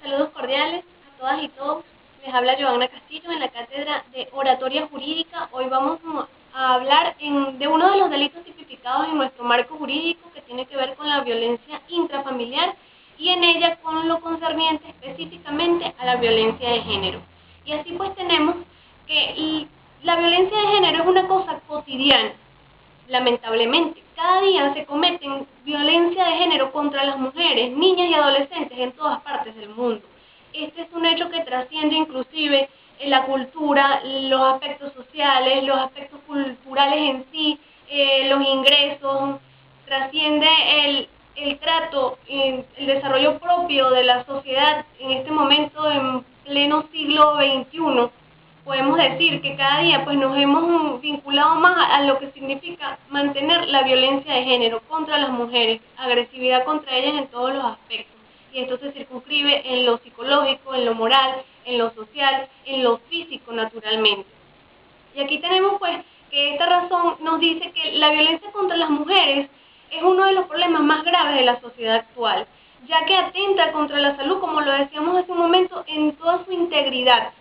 Saludos cordiales a todas y todos. Les habla Joanna Castillo en la Cátedra de Oratoria Jurídica. Hoy vamos a hablar de uno de los delitos tipificados en nuestro marco jurídico que tiene que ver con la violencia intrafamiliar y en ella con lo concerniente específicamente a la violencia de género. Y así pues tenemos que la violencia de género es una cosa cotidiana. Lamentablemente, cada día se cometen violencia de género contra las mujeres, niñas y adolescentes en todas partes del mundo. Este es un hecho que trasciende inclusive en la cultura, los aspectos sociales, los aspectos culturales en sí, los ingresos, trasciende el trato, el desarrollo propio de la sociedad en este momento en pleno siglo XXI. Podemos decir que cada día pues nos hemos vinculado más a lo que significa mantener la violencia de género contra las mujeres, agresividad contra ellas en todos los aspectos. Y esto se circunscribe en lo psicológico, en lo moral, en lo social, en lo físico naturalmente. Y aquí tenemos pues que esta razón nos dice que la violencia contra las mujeres es uno de los problemas más graves de la sociedad actual, ya que atenta contra la salud, como lo decíamos hace un momento, en toda su integridad.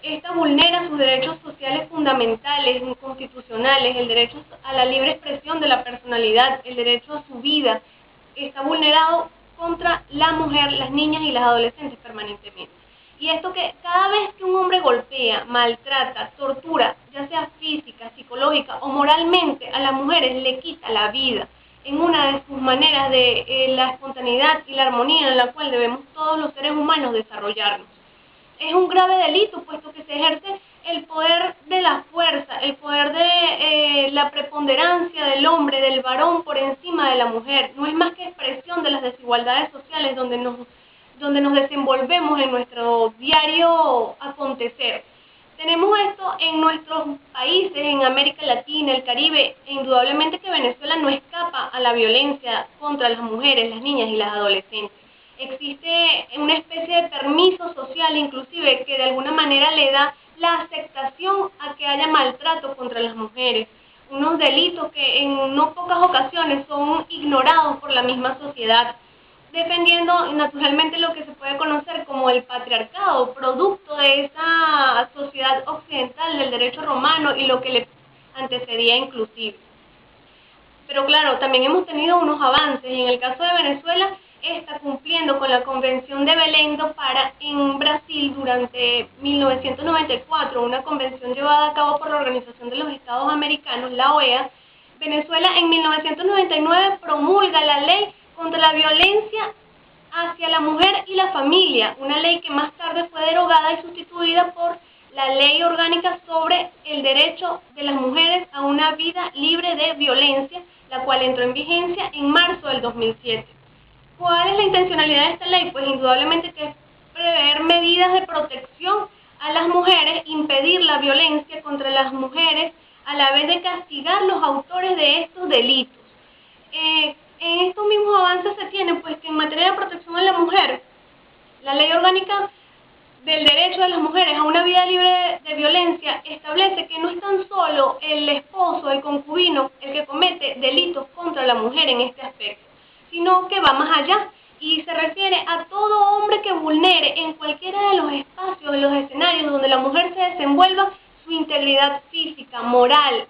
Esta vulnera sus derechos sociales fundamentales, constitucionales, el derecho a la libre expresión de la personalidad, el derecho a su vida. Está vulnerado contra la mujer, las niñas y las adolescentes permanentemente. Y esto que cada vez que un hombre golpea, maltrata, tortura, ya sea física, psicológica o moralmente, a las mujeres le quita la vida en una de sus maneras de la espontaneidad y la armonía en la cual debemos todos los seres humanos desarrollarnos. Es un grave delito, puesto que se ejerce el poder de la fuerza, el poder de la preponderancia del hombre, del varón por encima de la mujer. No es más que expresión de las desigualdades sociales donde nos desenvolvemos en nuestro diario acontecer. Tenemos esto en nuestros países, en América Latina, el Caribe, e indudablemente que Venezuela no escapa a la violencia contra las mujeres, las niñas y las adolescentes. Existe una especie de permiso social inclusive que de alguna manera le da la aceptación a que haya maltrato contra las mujeres, unos delitos que en no pocas ocasiones son ignorados por la misma sociedad, defendiendo naturalmente lo que se puede conocer como el patriarcado, producto de esa sociedad occidental del derecho romano y lo que le antecedía inclusive. Pero claro, también hemos tenido unos avances y en el caso de Venezuela está cumpliendo con la Convención de Belém do Pará en Brasil durante 1994, una convención llevada a cabo por la Organización de los Estados Americanos, la OEA. Venezuela en 1999 promulga la ley contra la violencia hacia la mujer y la familia, una ley que más tarde fue derogada y sustituida por la Ley Orgánica sobre el derecho de las mujeres a una vida libre de violencia, la cual entró en vigencia en marzo del 2007. ¿Cuál es la intencionalidad de esta ley? Pues indudablemente que es prever medidas de protección a las mujeres, impedir la violencia contra las mujeres, a la vez de castigar los autores de estos delitos. En estos mismos avances se tienen, pues que en materia de protección a la mujer, la Ley Orgánica del Derecho de las Mujeres a una vida libre de violencia establece que no es tan solo el esposo, el concubino, el que comete delitos contra la mujer en este aspecto, sino que va más allá y se refiere a todo hombre que vulnere en cualquiera de los espacios, de los escenarios donde la mujer se desenvuelva, su integridad física, moral,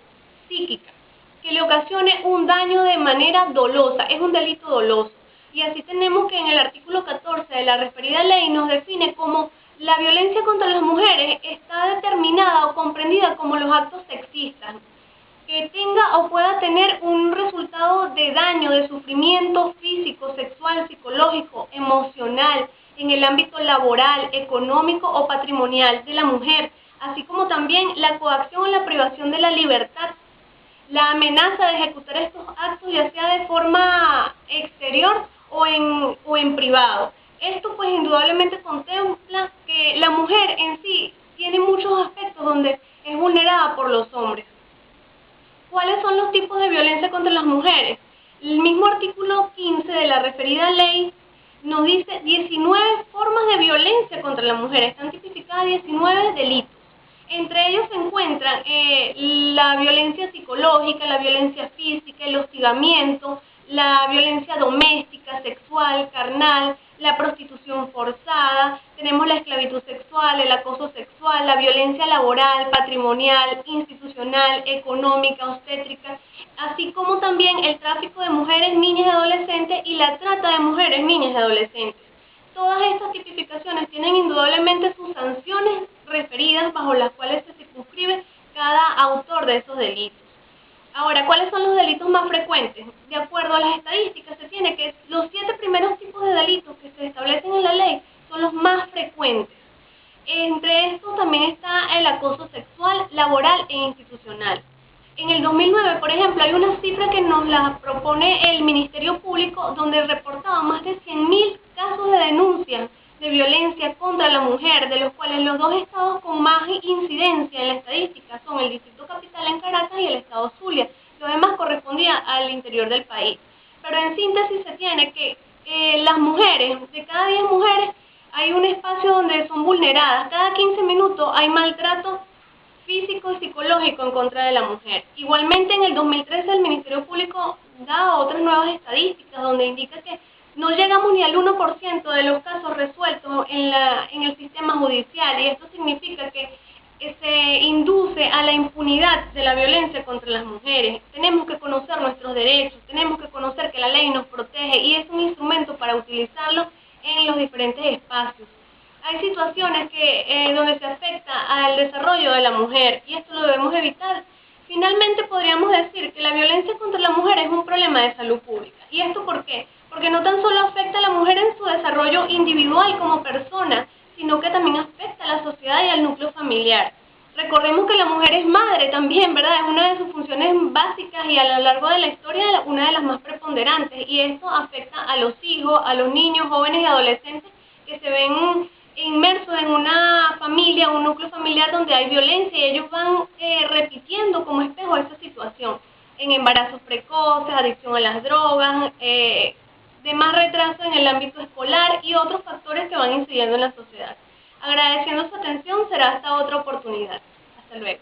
psíquica, que le ocasione un daño de manera dolosa, es un delito doloso. Y así tenemos que en el artículo 14 de la referida ley nos define como la violencia contra las mujeres está determinada o comprendida como los actos sexistas, que tenga o pueda tener un resultado de daño, de sufrimiento físico, sexual, psicológico, emocional, en el ámbito laboral, económico o patrimonial de la mujer, así como también la coacción o la privación de la libertad, la amenaza de ejecutar estos actos ya sea de forma exterior o en privado. Esto pues indudablemente contempla que la mujer en sí tiene muchos aspectos donde es vulnerada por los hombres. ¿Cuáles son los tipos de violencia contra las mujeres? El mismo artículo 15 de la referida ley nos dice 19 formas de violencia contra la mujer, están tipificadas 19 delitos. Entre ellos se encuentran la violencia psicológica, la violencia física, el hostigamiento, la violencia doméstica, sexual, carnal, la prostitución forzada, tenemos la esclavitud sexual, el acoso sexual, la violencia laboral, patrimonial, institucional, económica, obstétrica, así como también el tráfico de mujeres, niñas y adolescentes y la trata de mujeres, niñas y adolescentes. Todas estas tipificaciones tienen indudablemente sus sanciones referidas bajo las cuales se circunscribe cada autor de esos delitos. Ahora, ¿cuáles son los delitos más frecuentes? De acuerdo a las estadísticas, se tiene que los 7 primeros tipos de delitos que se establecen en la ley son los más frecuentes. Entre estos también está el acoso sexual, laboral e institucional. En el 2009, por ejemplo, hay una cifra que nos la propone el Ministerio Público, donde reportaba más de 100.000 casos de denuncia de violencia contra la mujer, de los cuales los 2 estados con más incidencia en la estadística son el Distrito Capital en Caracas y el estado Zulia. Lo demás correspondía al interior del país. Pero en síntesis se tiene que las mujeres, de cada 10 mujeres, hay un espacio donde son vulneradas. Cada 15 minutos hay maltrato físico y psicológico en contra de la mujer. Igualmente, en el 2013 el Ministerio Público da otras nuevas estadísticas donde indica que no llegamos ni al 1% de los casos resueltos en el sistema judicial, y esto significa que se induce a la impunidad de la violencia contra las mujeres. Tenemos que conocer nuestros derechos, tenemos que conocer que la ley nos protege y es un instrumento para utilizarlo en los diferentes espacios. Hay situaciones donde se afecta al desarrollo de la mujer y esto lo debemos evitar. Finalmente podríamos decir que la violencia contra la mujer es un problema de salud pública. ¿Y esto por qué? Porque no tan solo afecta a la mujer en su desarrollo individual como persona, sino que también afecta a la sociedad y al núcleo familiar. Recordemos que la mujer es madre también, ¿verdad? Es una de sus funciones básicas y a lo largo de la historia una de las más preponderantes, y esto afecta a los hijos, a los niños, jóvenes y adolescentes que se ven inmersos en una familia, un núcleo familiar donde hay violencia, y ellos van repitiendo como espejo esa situación en embarazos precoces, adicción a las drogas, demás retraso en el ámbito escolar y otros factores que van incidiendo en la sociedad. Agradeciendo su atención, será hasta otra oportunidad. Hasta luego.